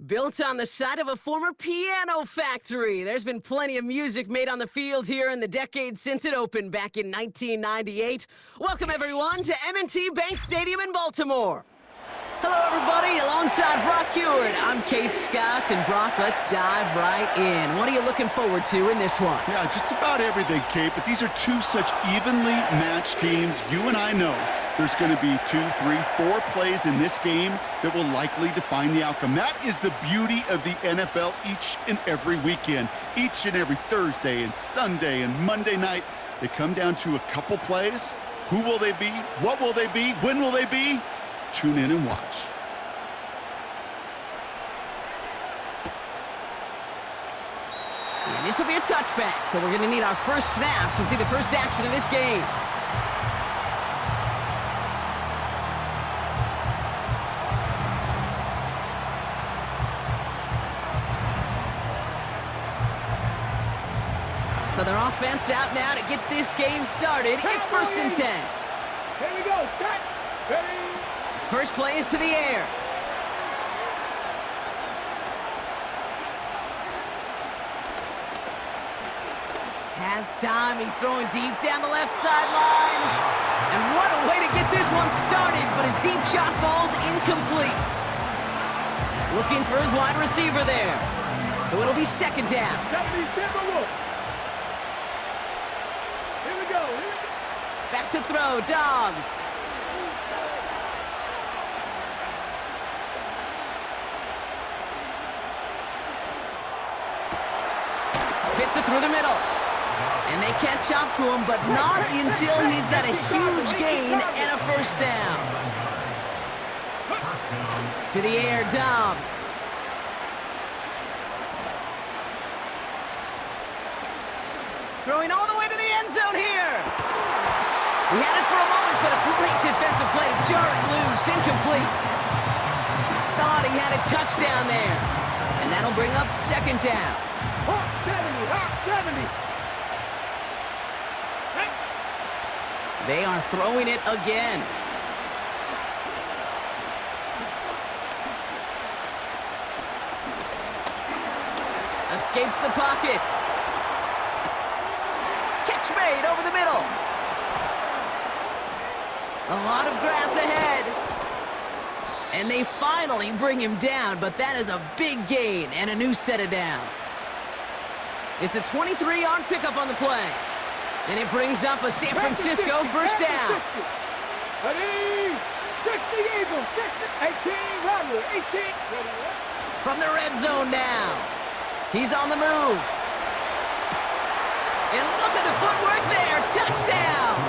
Built on the site of a former piano factory, there's been plenty of music made on the field here in the decade since it opened back in 1998. Welcome, everyone, to M&T Bank Stadium in Baltimore. Hello, everybody. Alongside Brock Heward, I'm Kate Scott, and Brock, let's dive right in. What are you looking forward to in this one? Yeah, just about everything, Kate, but these are two such evenly matched teams. You and I know there's going to be 2, 3, 4 plays in this game that will likely define the outcome. That is the beauty of the NFL each and every weekend. Each and every Thursday and Sunday and Monday night, they come down to a couple plays. Who will they be? What will they be? When will they be? Tune in and watch. And this will be a touchback, so we're going to need our first snap to see the first action of this game. So their offense out now to get this game started. It's 1st and 10. Here we go. Cut. Ready. First play is to the air. Has time. He's throwing deep down the left sideline. And what a way to get this one started, but his deep shot falls incomplete. Looking for his wide receiver there. So it'll be 2nd down. Here we go. Back to throw, Dobbs. Fits it through the middle. And they catch up to him, but not until he's got a huge gain and a 1st down. To the air, Dobbs. Throwing all the way to the end zone here. He had it for a moment, but a great defensive play to jar it loose. Incomplete. Thought he had a touchdown there. And that'll bring up 2nd down. Hawk 70. They are throwing it again. Escapes the pocket. Catch made over the middle. A lot of grass ahead. And they finally bring him down, but that is a big gain and a new set of downs. It's a 23-yard pickup on the play. And it brings up a San Francisco 1st down. Ready. 60 Eagles. 18 Robert. 18. From the red zone now. He's on the move. And look at the footwork there. Touchdown.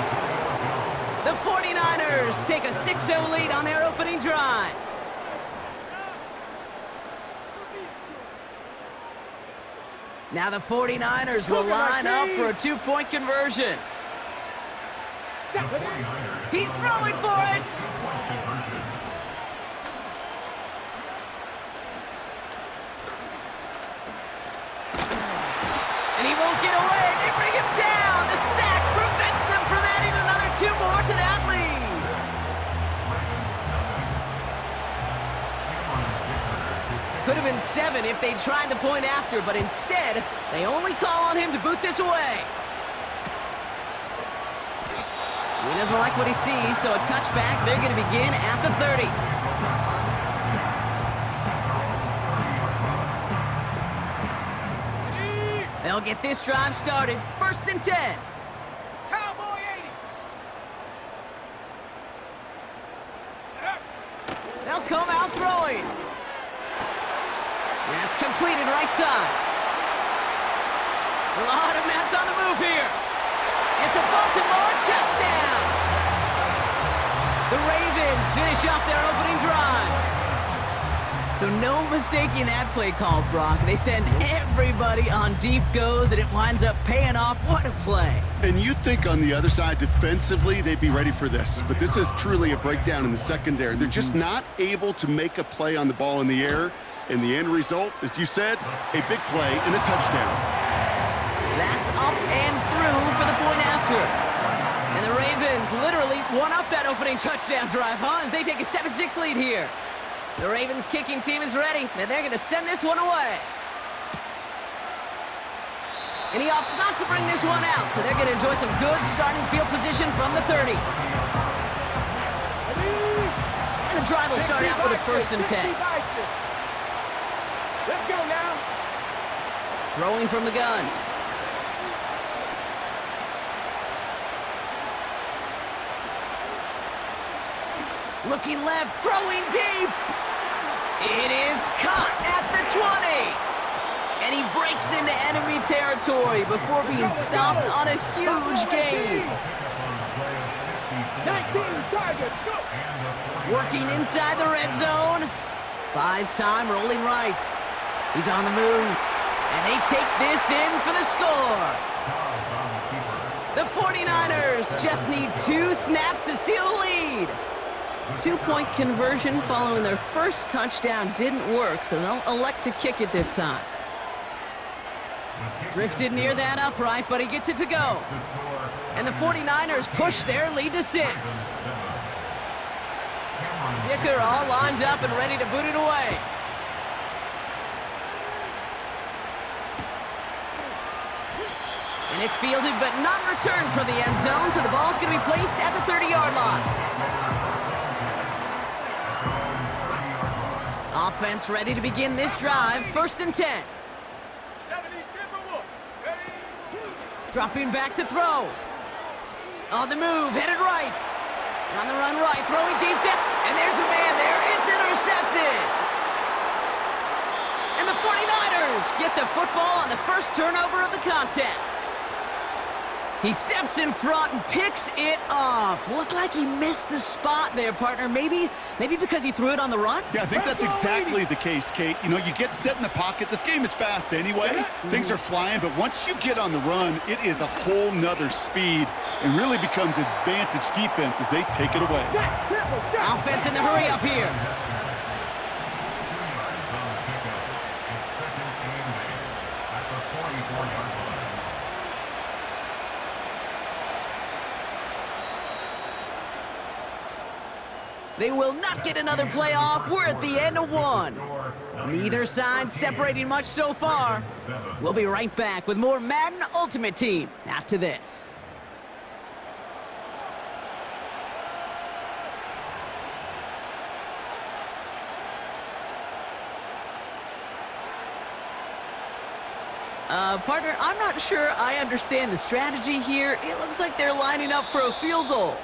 The 49ers take a 6-0 lead on their opening drive. Now the 49ers will line up for a 2-point conversion. He's throwing for it. And he won't get away. They bring him down. The sack prevents them from adding another 2 more to that lead. Could have been 7 if they tried the point after, but instead, they only call on him to boot this away. He doesn't like what he sees, so a touchback. They're going to begin at the 30. They'll get this drive started. 1st and 10. Cowboy 80. They'll come out throwing. That's completed right side. A lot of mess on the move here. It's a Baltimore touchdown. The Ravens finish off their opening drive. So no mistaking that play call, Brock. They send everybody on deep goes, and it winds up paying off. What a play. And you'd think on the other side, defensively, they'd be ready for this. But this is truly a breakdown in the secondary. They're just not able to make a play on the ball in the air. And the end result, as you said, a big play and a touchdown. That's up and through for the point after. And the Ravens literally won up that opening touchdown drive, huh? As they take a 7-6 lead here. The Ravens kicking team is ready, and they're going to send this one away. And he opts not to bring this one out, so they're going to enjoy some good starting field position from the 30. And the drive will start out with a 1st and 10. Let's go now. Throwing from the gun. Looking left, throwing deep. It is caught at the 20. And he breaks into enemy territory before being stopped on a huge gain. 19 targets, go. Working inside the red zone. Buys time, rolling right. He's on the move. And they take this in for the score. The 49ers just need 2 snaps to steal the lead. 2-point conversion following their first touchdown didn't work, so they'll elect to kick it this time. Drifted near that upright, but he gets it to go. And the 49ers push their lead to 6. Dicker all lined up and ready to boot it away. And it's fielded but not returned from the end zone, so the ball's going to be placed at the 30-yard line. Offense ready to begin this drive. 1st and 10. 70 Timberwolves. Ready? Dropping back to throw. On the move, headed right. On the run right, throwing deep down. And there's a man there. It's intercepted. And the 49ers get the football on the first turnover of the contest. He steps in front and picks it off. Looked like he missed the spot there, partner. Maybe because he threw it on the run? Yeah, I think that's exactly the case, Kate. You know, you get set in the pocket. This game is fast anyway. Things are flying, but once you get on the run, it is a whole nother speed and really becomes advantage defense as they take it away. Offense in the hurry up here. They will not get another play off. We're at the end of 1. Neither side separating much so far. We'll be right back with more Madden Ultimate Team after this. Partner, I'm not sure I understand the strategy here. It looks like they're lining up for a field goal.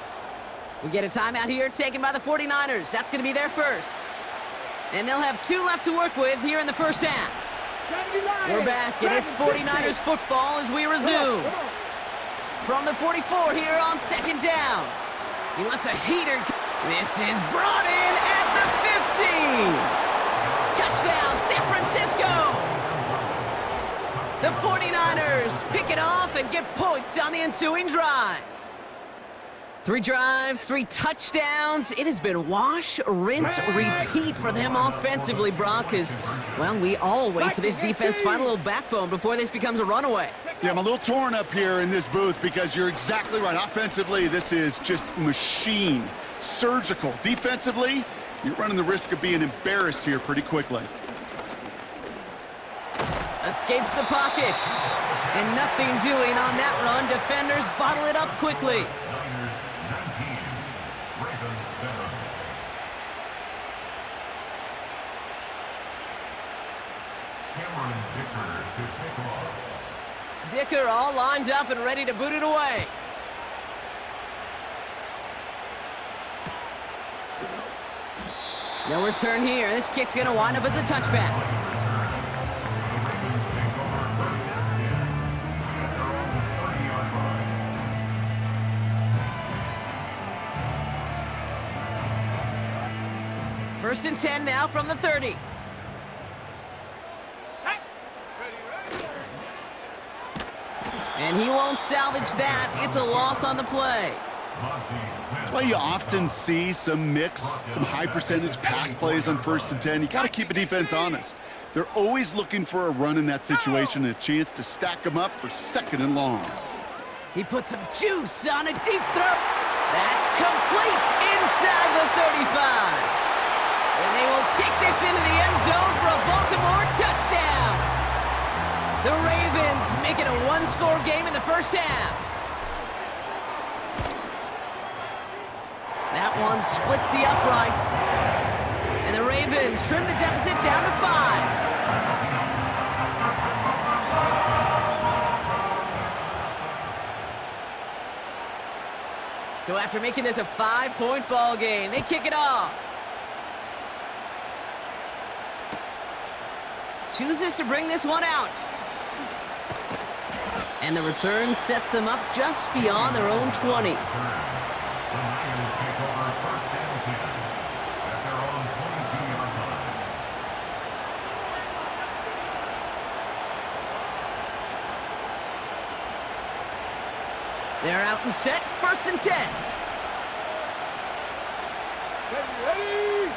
We get a timeout here taken by the 49ers. That's going to be their first. And they'll have 2 left to work with here in the first half. We're back, and it's 49ers football as we resume. From the 44 here on 2nd down. He wants a heater. This is brought in at the 15. Touchdown, San Francisco. The 49ers pick it off and get points on the ensuing drive. 3 drives, 3 touchdowns. It has been wash, rinse, repeat for them offensively, Brock, as, well, we all wait for this defense to find a little backbone before this becomes a runaway. Yeah, I'm a little torn up here in this booth because you're exactly right. Offensively, this is just machine, surgical. Defensively, you're running the risk of being embarrassed here pretty quickly. Escapes the pocket. And nothing doing on that run. Defenders bottle it up quickly. Dicker all lined up and ready to boot it away. No return here. This kick's going to wind up as a touchback. First and 10 now from the 30. And he won't salvage that. It's a loss on the play. That's why you often see some mix, some high percentage pass plays on 1st and 10. You got to keep a defense honest. They're always looking for a run in that situation, a chance to stack them up for 2nd and long. He put some juice on a deep throw. That's complete inside the 35. And they will take this into the end zone for a Baltimore touchdown. The Ravens make it a one-score game in the first half. That one splits the uprights. And the Ravens trim the deficit down to 5. So after making this a 5-point ball game, they kick it off. Chooses to bring this one out. And the return sets them up just beyond their own 20. They're out and set, 1st and 10. Ready?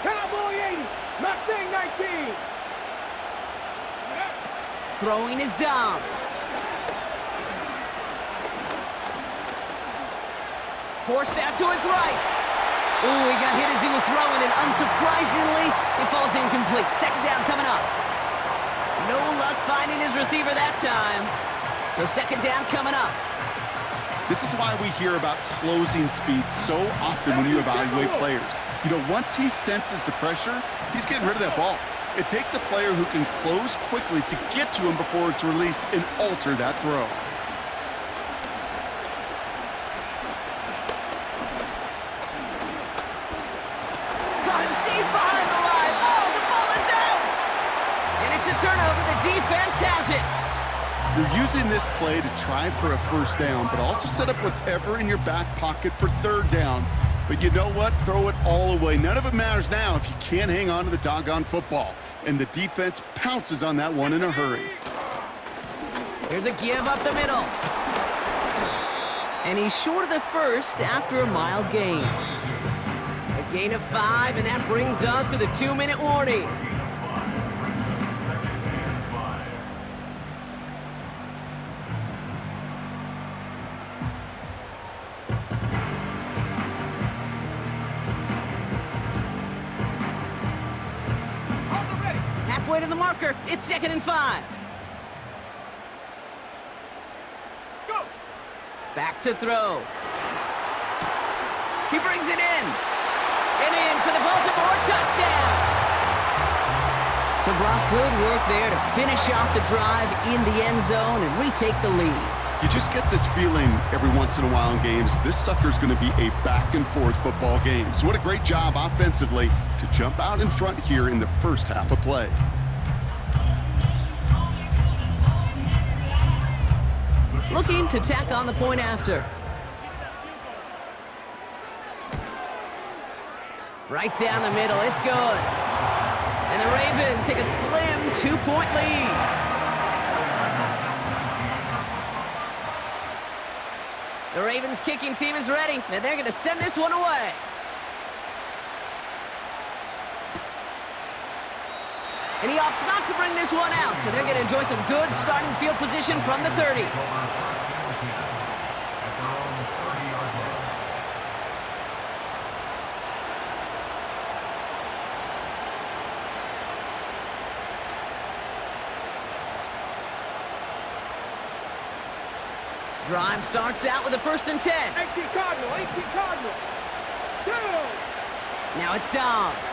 Cowboy 80, Mustang 19. Throwing is Dobbs. Forced out to his right. Ooh, he got hit as he was throwing, and unsurprisingly, he falls incomplete. 2nd down coming up. No luck finding his receiver that time. So 2nd down coming up. This is why we hear about closing speed so often when you evaluate players. You know, once he senses the pressure, he's getting rid of that ball. It takes a player who can close quickly to get to him before it's released and alter that throw. Caught him deep behind the line. Oh, the ball is out! And it's a turnover. The defense has it. You're using this play to try for a 1st down, but also set up whatever in your back pocket for 3rd down. But you know what? Throw it all away. None of it matters now if you can't hang on to the doggone football. And the defense pounces on that one in a hurry. Here's a give up the middle. And he's short of the 1st after a mild gain. A gain of 5, and that brings us to the 2-minute warning. Halfway to the marker, it's 2nd and 5. Go! Back to throw. He brings it in. And in for the Baltimore touchdown. So Brock, good work there to finish off the drive in the end zone and retake the lead. You just get this feeling every once in a while in games, this sucker's going to be a back-and-forth football game. So what a great job offensively to jump out in front here in the first half of play. Looking to tack on the point after. Right down the middle, it's good. And the Ravens take a slim 2-point lead. The Ravens kicking team is ready, and they're going to send this one away. And he opts not to bring this one out, so they're going to enjoy some good starting field position from the 30. Drive starts out with a 1st and 10. 18 Cardinal, 18 Cardinal. Go! Now it's Dobbs.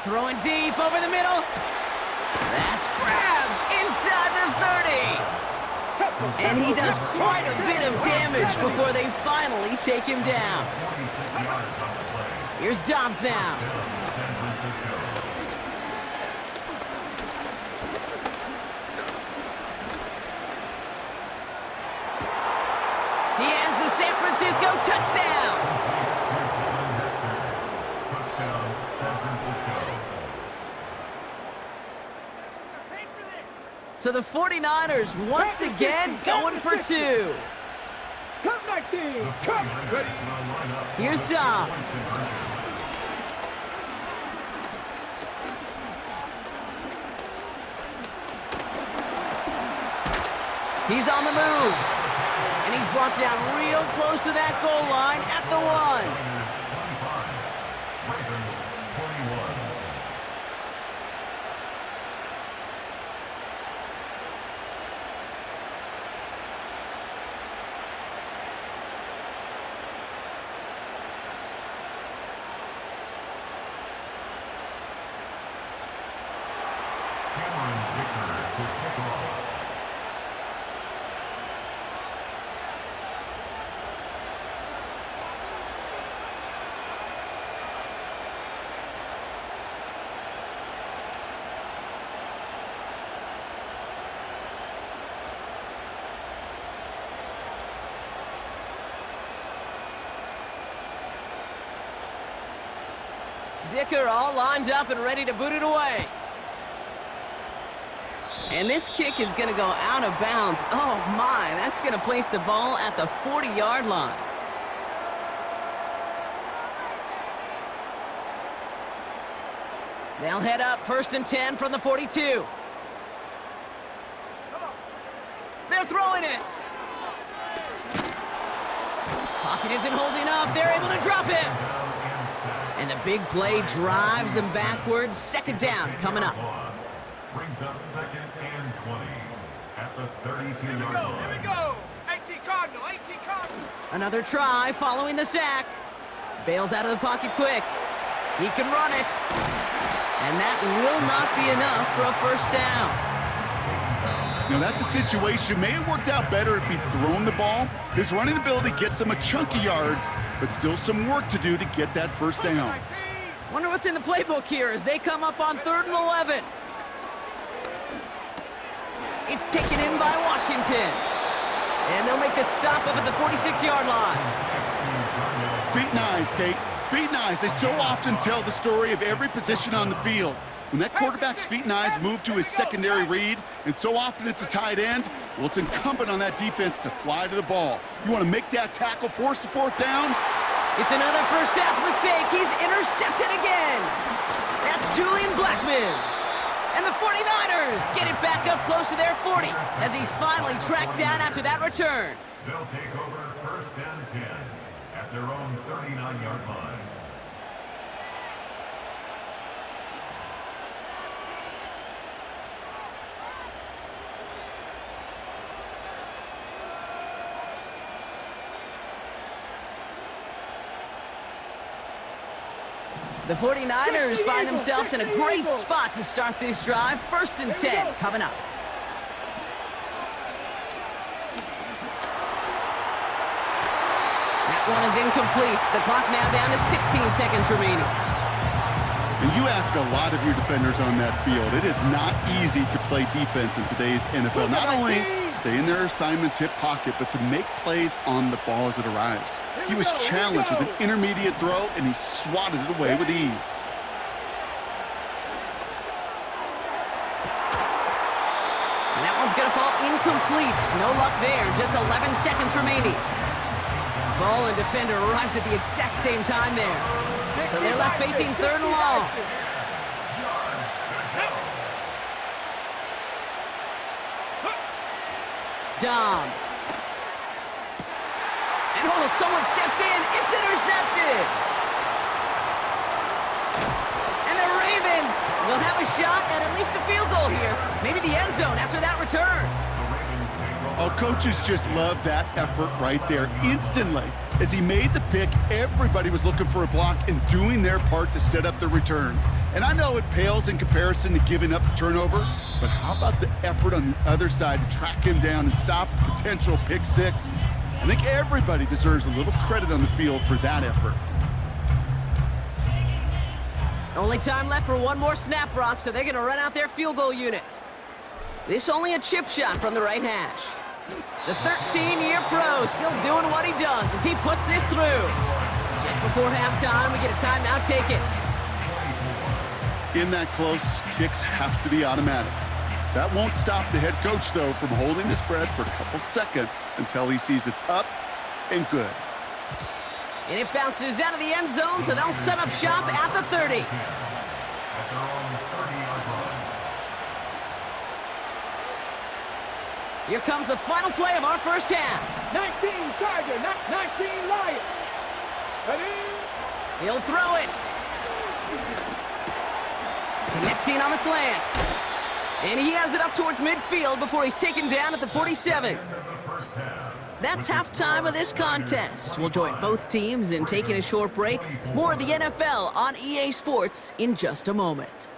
Throwing deep over the middle. That's grabbed inside the 30. And he does quite a bit of damage before they finally take him down. Here's Dobbs now. He has the San Francisco touchdown. So the 49ers once again going for 2. Cut 19. Cut. Ready. Here's Dobbs. He's on the move. And he's brought down real close to that goal line at the 1. Dicker all lined up and ready to boot it away. And this kick is going to go out of bounds. Oh my, that's going to place the ball at the 40-yard line. They'll head up 1st and 10 from the 42. They're throwing it. Pocket isn't holding up. They're able to drop him. And the big play drives them backwards. 2nd down coming up. Brings up 2nd and 20 at the 32-yard line. Here we go. 18 Cardinal, 18 Cardinal. Another try following the sack. Bails out of the pocket quick. He can run it. And that will not be enough for a 1st down. Now that's a situation, may have worked out better if he'd thrown the ball. His running ability gets him a chunk of yards, but still some work to do to get that 1st down. Wonder what's in the playbook here as they come up on 3rd and 11. It's taken in by Washington. And they'll make the stop up at the 46-yard line. Feet and eyes, Kate. Feet and eyes. They so often tell the story of every position on the field. When that quarterback's feet and eyes move to his secondary read, and so often it's a tight end, well, it's incumbent on that defense to fly to the ball. You want to make that tackle, force the 4th down? It's another first half mistake. He's intercepted again. That's Julian Blackmon. And the 49ers get it back up close to their 40 as he's finally tracked down after that return. They'll take over 1st and 10 at their own 39-yard line. The 49ers find themselves in a great spot to start this drive. 1st and 10 coming up. That one is incomplete. The clock now down to 16 seconds remaining. And you ask a lot of your defenders on that field. It is not easy to play defense in today's NFL. Not only stay in their assignment's hip pocket, but to make plays on the ball as it arrives. He was challenged with an intermediate throw, and he swatted it away with ease. And that one's going to fall incomplete. No luck there. Just 11 seconds remaining. Ball and defender arrived at the exact same time there. So they're left facing 3rd and long. Dobbs. And oh, someone stepped in. It's intercepted. And the Ravens will have a shot at least a field goal here. Maybe the end zone after that return. Oh, coaches just love that effort right there. Instantly, as he made the pick, everybody was looking for a block and doing their part to set up the return. And I know it pales in comparison to giving up the turnover, but how about the effort on the other side to track him down and stop a potential pick 6? I think everybody deserves a little credit on the field for that effort. Only time left for one more snap, Brock, so they're going to run out their field goal unit. This only a chip shot from the right hash. The 13-year pro still doing what he does as he puts this through. Just before halftime, we get a timeout taken. In that close, kicks have to be automatic. That won't stop the head coach, though, from holding his breath for a couple seconds until he sees it's up and good. And it bounces out of the end zone, so they'll set up shop at the 30. Here comes the final play of our first half. 19 Tiger, 19 Lion. Ready? He'll throw it. Connecting on the slant. And he has it up towards midfield before he's taken down at the 47. That's halftime of this contest. We'll join both teams in taking a short break. More of the NFL on EA Sports in just a moment.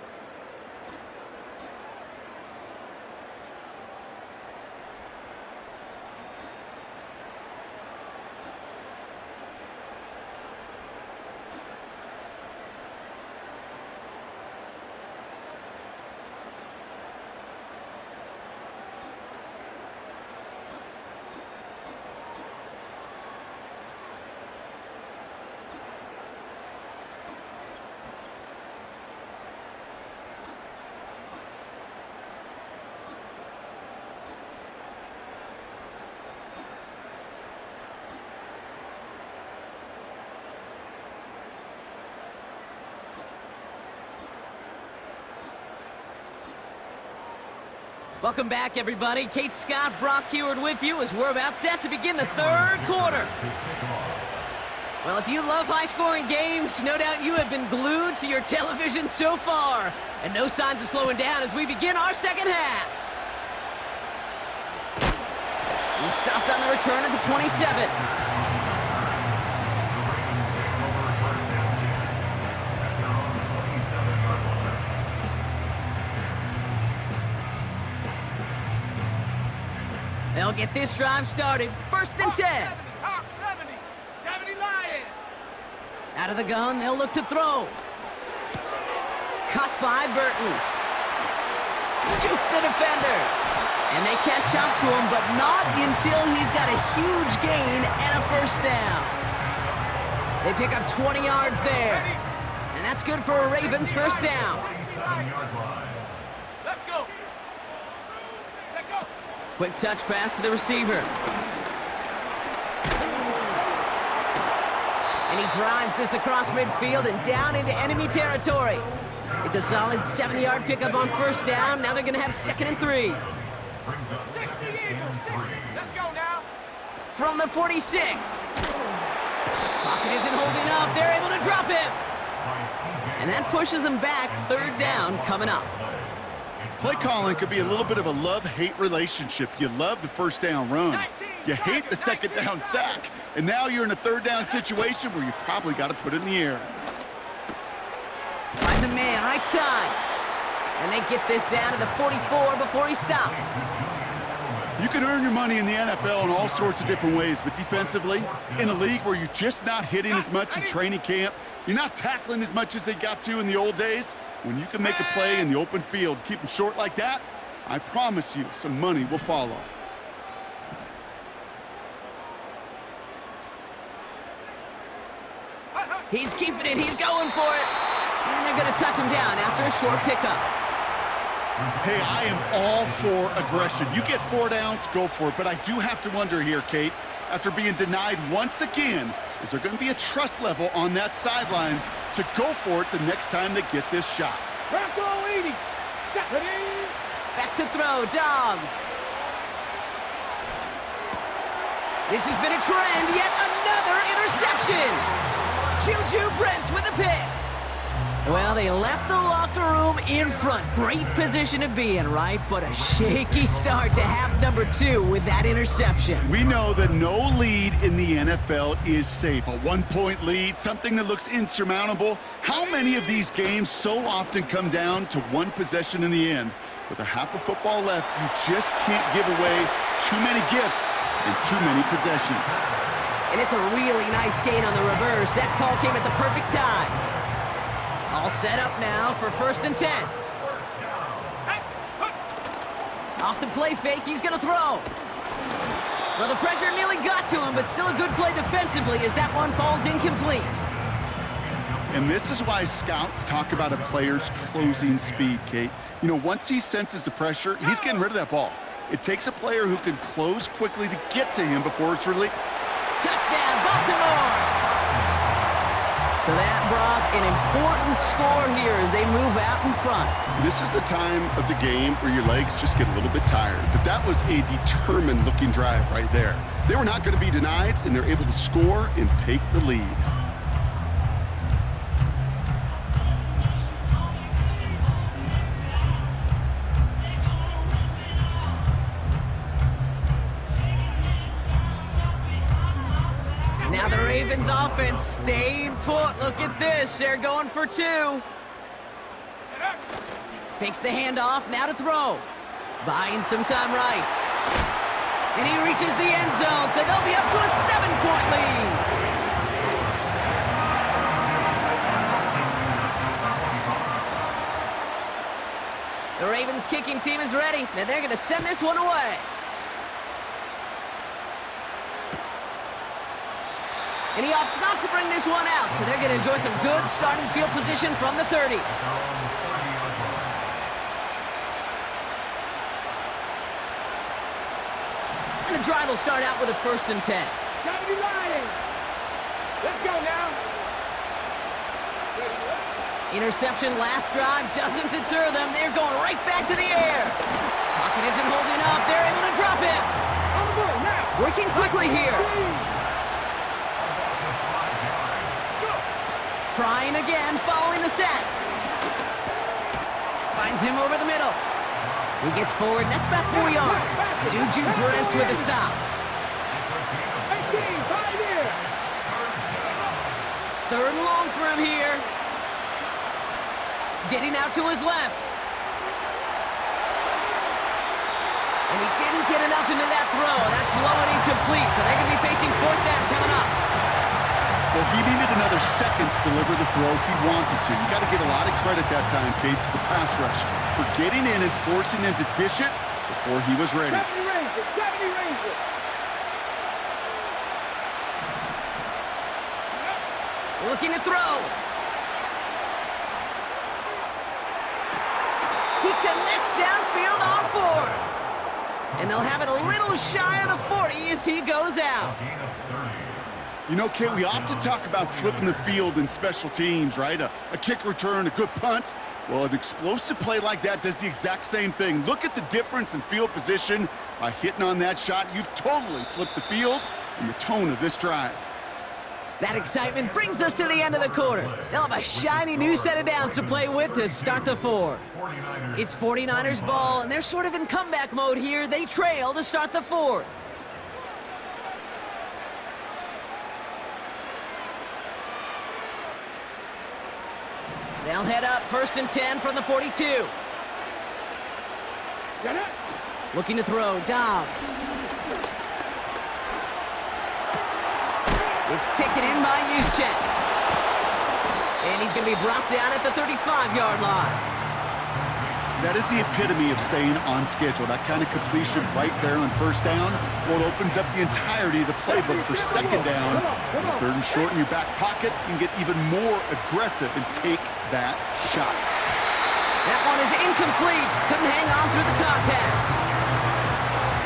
Welcome back, everybody. Kate Scott, Brock Heward with you as we're about set to begin the third quarter. Well, if you love high-scoring games, no doubt you have been glued to your television so far. And no signs of slowing down as we begin our second half. He stopped on the return at the 27. They'll get this drive started. First and 10. Hawk 70, 70 Lion. Out of the gun, they'll look to throw. Cut by Burton. Juke the defender. And they catch up to him, but not until he's got a huge gain and a first down. They pick up 20 yards there. And that's good for a Ravens first down. Let's go. Take go. Quick touch pass to the receiver. And he drives this across midfield and down into enemy territory. It's a solid 70-yard pickup on first down. Now they're going to have 2nd and 3. 60 Eagles, 60. Let's go now. From the 46. Pocket isn't holding up. They're able to drop him. And that pushes them back. 3rd down coming up. Play calling could be a little bit of a love-hate relationship. You love the first down run. You hate the 2nd down sack. And now you're in a 3rd down situation where you probably got to put it in the air. Finds a man, right side. And they get this down to the 44 before he stopped. You can earn your money in the NFL in all sorts of different ways, but defensively, in a league where you're just not hitting as much in training camp, you're not tackling as much as they got to in the old days, when you can make a play in the open field, keep them short like that, I promise you some money will follow. He's keeping it. He's going for it. And they're going to touch him down after a short pickup. Hey, I am all for aggression. You get 4 downs, go for it. But I do have to wonder here, Kate, after being denied once again, is there going to be a trust level on that sidelines to go for it the next time they get this shot? Bronco 80. Back to throw, Dobbs. This has been a trend, yet another interception. Juju Brents with a pick. Well, they left the locker room in front. Great position to be in, right? But a shaky start to half number 2 with that interception. We know that no lead in the NFL is safe. A 1-point lead, something that looks insurmountable. How many of these games so often come down to one possession in the end? With a half of football left, you just can't give away too many gifts and too many possessions. And it's a really nice gain on the reverse. That call came at the perfect time. All set up now for 1st and 10. Off the play fake, he's going to throw. Well, the pressure nearly got to him, but still a good play defensively as that one falls incomplete. And this is why scouts talk about a player's closing speed, Kate. You know, once he senses the pressure, he's getting rid of that ball. It takes a player who can close quickly to get to him before it's released. Touchdown, Baltimore! So that, Brock, an important score here as they move out in front. This is the time of the game where your legs just get a little bit tired. But that was a determined-looking drive right there. They were not going to be denied, and they're able to score and take the lead. Now the Ravens offense staying put. Look at this. They're going for two. Fakes the handoff. Now to throw. Buying some time right. And he reaches the end zone. So they'll be up to a 7-point lead. The Ravens kicking team is ready. And they're going to send this one away. And he opts not to bring this one out, so they're going to enjoy some good starting field position from the 30. And the drive will start out with a 1st and 10. Gotta be lying. Let's go now. Interception last drive doesn't deter them. They're going right back to the air. Pocket isn't holding up. They're able to drop him. On the ball now. Working quickly here. Trying again, following the sack. Finds him over the middle. He gets forward, that's about 4 yards. Juju Brents with a stop. 18, 5 here. 3rd and long for him here. Getting out to his left. And he didn't get enough into that throw. That's low and incomplete, so they're going to be facing 4th down coming up. Well, he needed another second to deliver the throw he wanted to. You got to give a lot of credit that time, Kate, to the pass rush for getting in and forcing him to dish it before he was ready. 70 Rangers, 70 Rangers. Looking to throw. He connects downfield on 4th. And they'll have it a little shy of the 40 as he goes out. You know, Kate, we often talk about flipping the field in special teams, right? A kick return, a good punt. Well, an explosive play like that does the exact same thing. Look at the difference in field position. By hitting on that shot, you've totally flipped the field and the tone of this drive. That excitement brings us to the end of the quarter. They'll have a shiny new set of downs to play with to start the 4th. It's 49ers ball, and they're sort of in comeback mode here. They trail to start the 4th. They'll head up 1st and 10 from the 42. Looking to throw, Dobbs. It's taken in by Juszczyk. And he's going to be brought down at the 35-yard line. That is the epitome of staying on schedule. That kind of completion right there on 1st down. Well, it opens up the entirety of the playbook for 2nd down. And 3rd and short in your back pocket, you can get even more aggressive and take that shot. That one is incomplete. Couldn't hang on through the contact.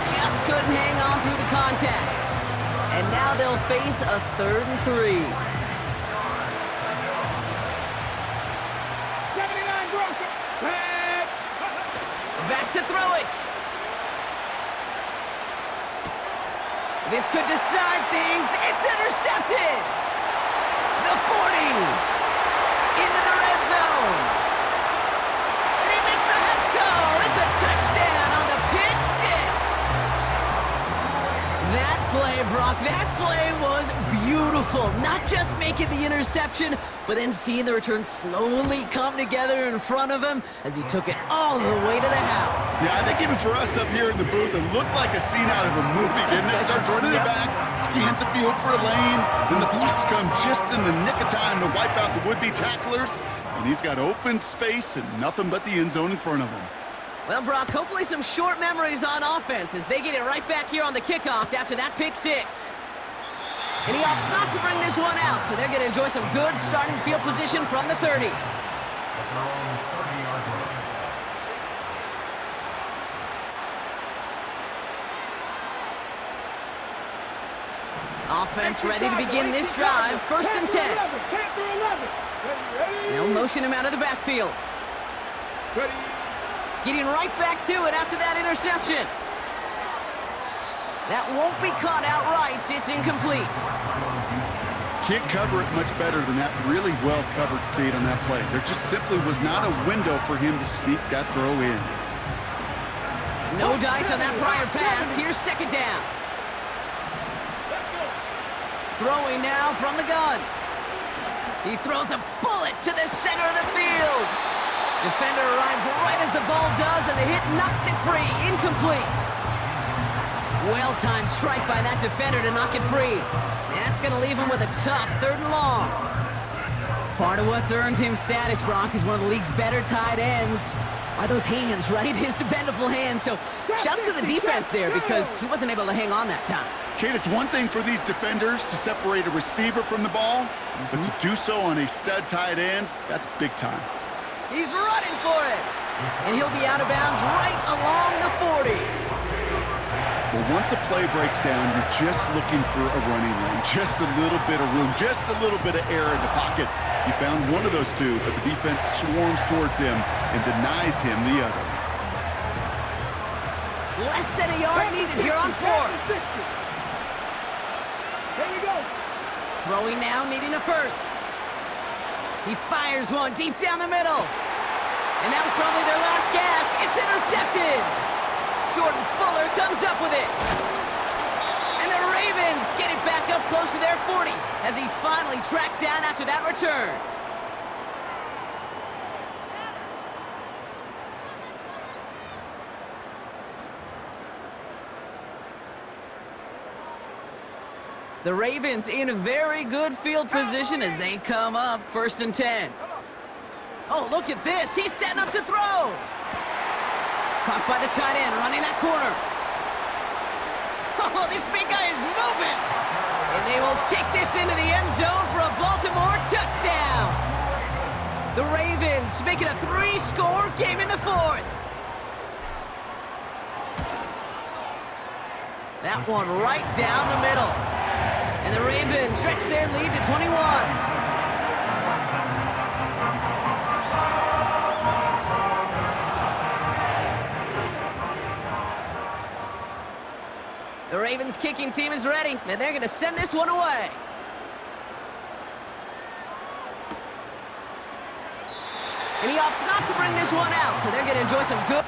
Just couldn't hang on through the contact. And now they'll face a 3rd and 3. 79 Grosso. Back to throw it. This could decide things. It's intercepted. The 40. Into the red zone. And he makes the half goal. It's a touchdown on the pick 6. That play, Brock, that play was beautiful. Not just making the interception, but then seeing the return slowly come together in front of him as he took it all the way to the house. Yeah, I think even for us up here in the booth, it looked like a scene out of a movie, didn't it? Starts running it back, scans the field for a lane, then the blocks come just in the nick of time to wipe out the would-be tacklers, and he's got open space and nothing but the end zone in front of him. Well, Brock, hopefully some short memories on offense as they get it right back here on the kickoff after that pick 6. And he opts not to bring this one out, so they're going to enjoy some good starting field position from the 30. Offense ready to begin this drive. First and 10. 10 through 11. Ready. They'll motion him out of the backfield. Ready. Getting right back to it after that interception. That won't be caught outright. It's incomplete. Can't cover it much better than that. Really well covered, Kate, on that play. There just simply was not a window for him to sneak that throw in. No dice on that prior pass. Here's second down. Throwing now from the gun. He throws a bullet to the center of the field. Defender arrives right as the ball does, and the hit knocks it free. Incomplete. Well-timed strike by that defender to knock it free. And that's going to leave him with a tough 3rd and long. Part of what's earned him status, Brock, is one of the league's better tight ends. Are those hands, right? His dependable hands. So shouts to the defense there because he wasn't able to hang on that time. Kate, it's one thing for these defenders to separate a receiver from the ball, but to do so on a stud tight end, that's big time. He's running for it. And he'll be out of bounds right along the 40. Well, once a play breaks down, you're just looking for a running lane, just a little bit of room, just a little bit of air in the pocket. He found one of those two, but the defense swarms towards him and denies him the other. Less than a yard needed here on 4th. Here we go. Throwing now, needing a first. He fires one deep down the middle. And that was probably their last gasp. It's intercepted. Jordan Fuller comes up with it. And the Ravens get it back up close to their 40 as he's finally tracked down after that return. The Ravens in a very good field position as they come up 1st and 10. Oh, look at this. He's setting up to throw. Caught by the tight end, running that corner. Oh, this big guy is moving. And they will take this into the end zone for a Baltimore touchdown. The Ravens make it a 3-score game in the 4th. That one right down the middle. And the Ravens stretch their lead to 21. The Ravens kicking team is ready, and they're going to send this one away. And he opts not to bring this one out, so they're going to enjoy some good...